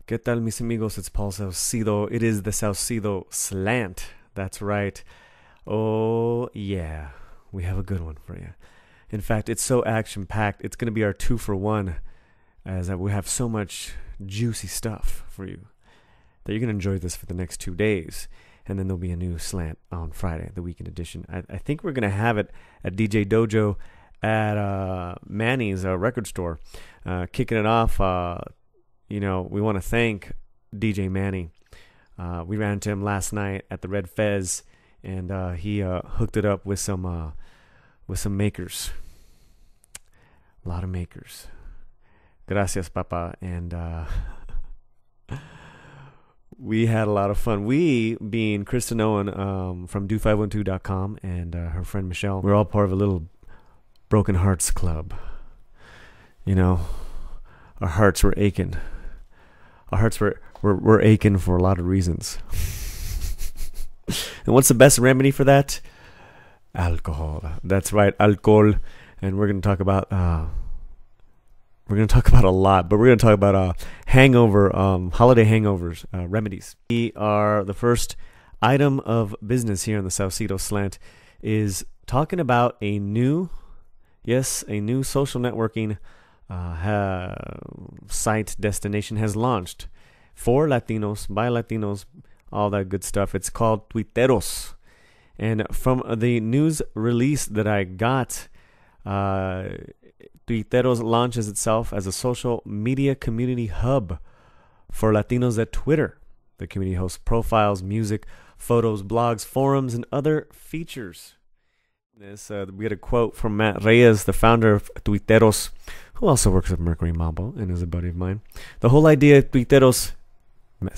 ¿Qué tal, mis amigos? It's Paul Saucido. It is the Saucido Slant. That's right. Oh, yeah. We have a good one for you. In fact, it's so action-packed. It's going to be our 2-for-1, as we have so much juicy stuff for you that you're going to enjoy this for the next 2 days. And then there'll be a new slant on Friday, the weekend edition. I think we're going to have it at DJ Dojo at Manny's record store. Kicking it off, we want to thank DJ Manny. We ran into him last night at the Red Fez, and he hooked it up with some makers. A lot of makers. Gracias, papa. And we had a lot of fun. We, being Kristen Owen from do512.com and her friend Michelle, we're all part of a little Broken Hearts Club. You know, our hearts were aching. Our hearts were aching for a lot of reasons. And what's the best remedy for that? Alcohol. That's right, alcohol. And we're going to talk about a lot, but we're going to talk about holiday hangovers, remedies. We are the first item of business here in the Saucido Slant is talking about a new social networking site destination has launched for Latinos, by Latinos, all that good stuff. It's called Tuiteros. And from the news release that I got, Tuiteros launches itself as a social media community hub for Latinos at Twitter. The community hosts profiles, music, photos, blogs, forums, and other features. We had a quote from Matt Reyes, the founder of Tuiteros, who also works at Mercury Mambo and is a buddy of mine. The whole idea of Tuiteros,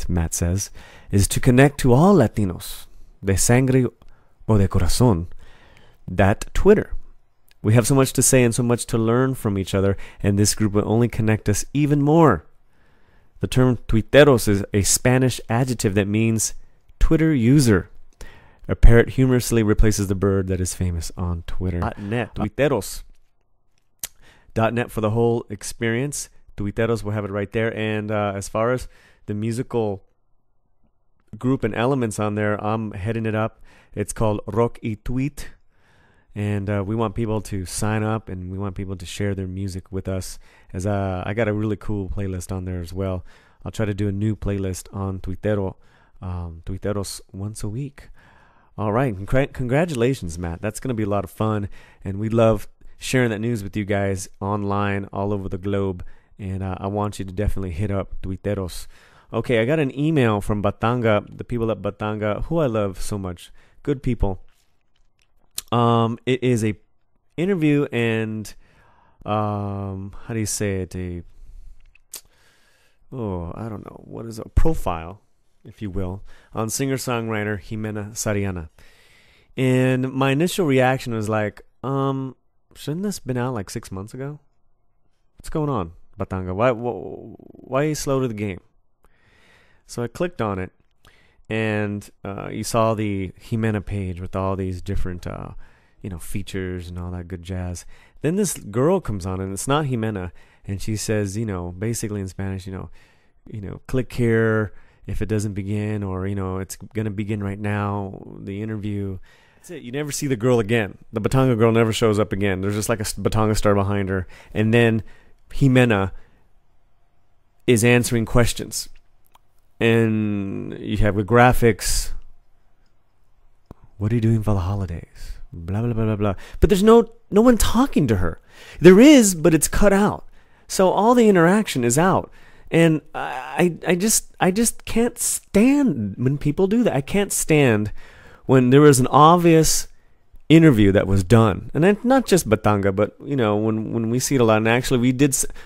Matt says, is to connect to all Latinos, de sangre o de corazón, that Twitter. We have so much to say and so much to learn from each other, and this group will only connect us even more. The term Tuiteros is a Spanish adjective that means Twitter user. A parrot humorously replaces the bird that is famous on Twitter. .net, Tuiteros. .net for the whole experience. Tuiteros will have it right there. And as far as the musical group and elements on there, I'm heading it up. It's called Rock y Tweet. And we want people to sign up, and we want people to share their music with us. As I got a really cool playlist on there as well. I'll try to do a new playlist on Tuiteros once a week. All right. Congratulations, Matt. That's going to be a lot of fun. And we love sharing that news with you guys online all over the globe. And I want you to definitely hit up Tuiteros. Okay, I got an email from Batanga, the people at Batanga, who I love so much. Good people. It is a interview and how do you say it? I don't know. What is a profile, if you will, on singer-songwriter Jimena Sariana. And my initial reaction was like, shouldn't this been out like 6 months ago? What's going on, Batanga? Why are you slow to the game? So I clicked on it, and you saw the Jimena page with all these different, features and all that good jazz. Then this girl comes on, and it's not Jimena, and she says, basically in Spanish, click here if it doesn't begin, or, it's going to begin right now, the interview. That's it. You never see the girl again. The Batanga girl never shows up again. There's just like a Batanga star behind her. And then Jimena is answering questions. And you have the graphics. What are you doing for the holidays? Blah, blah, blah, blah, blah. But there's no one talking to her. There is, but it's cut out. So all the interaction is out. And I just can't stand when people do that. I can't stand when there was an obvious interview that was done. And then not just Batanga, but when we see it a lot. And actually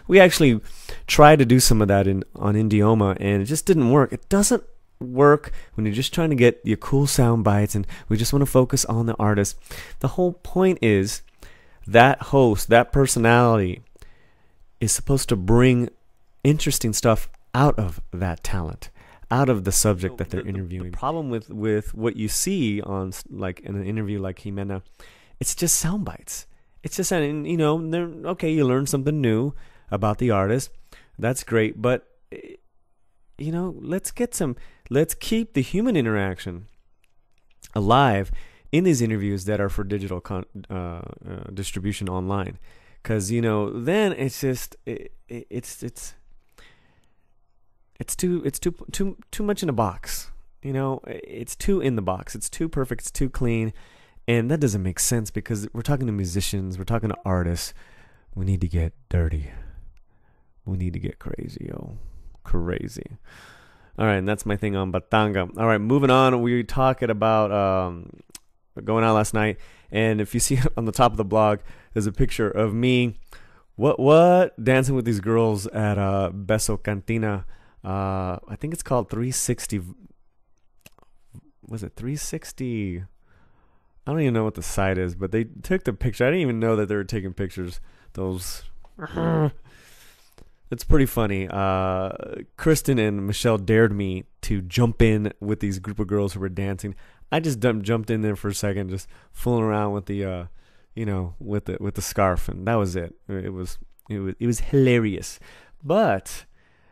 we actually tried to do some of that on Indioma, and it just didn't work. It doesn't work when you're just trying to get your cool sound bites and we just want to focus on the artist. The whole point is that host, that personality is supposed to bring interesting stuff out of that talent, out of the subject that they're interviewing. The problem with what you see on like in an interview like Jimena, it's just sound bites. It's just, okay, you learn something new about the artist. That's great, but let's keep the human interaction alive in these interviews that are for digital distribution online, because then it's just it's too much in a box. It's too in the box. It's too perfect. It's too clean, and that doesn't make sense because we're talking to musicians. We're talking to artists. We need to get dirty. We need to get crazy, crazy. All right, and that's my thing on Batanga. All right, moving on. We were talking about going out last night, and if you see on the top of the blog, there's a picture of me, dancing with these girls at Beso Cantina. I think it's called 360. Was it 360? I don't even know what the site is, but they took the picture. I didn't even know that they were taking pictures. Those. It's pretty funny. Kristen and Michelle dared me to jump in with these group of girls who were dancing. I just jumped in there for a second, just fooling around with the, with the scarf, and that was it. It was hilarious. But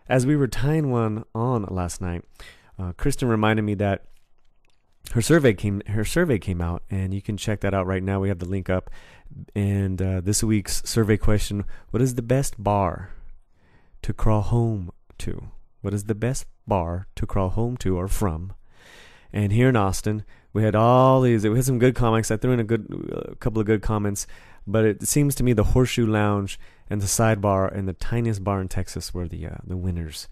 as we were tying one on last night, Kristen reminded me that her survey came out, and you can check that out right now. We have the link up. And this week's survey question: what is the best bar to crawl home to? What is the best bar to crawl home to or from? And here in Austin, we had some good comics. I threw in a couple of good comments, but it seems to me the Horseshoe Lounge and the Sidebar and the tiniest bar in Texas were the winners.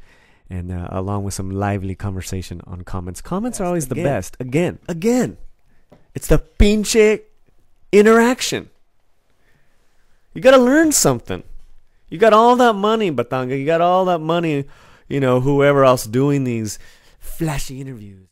And along with some lively conversation on comments. Comments are always the best. Again. It's the pinche interaction. You got to learn something. You got all that money, Batanga. You got all that money, whoever else doing these flashy interviews.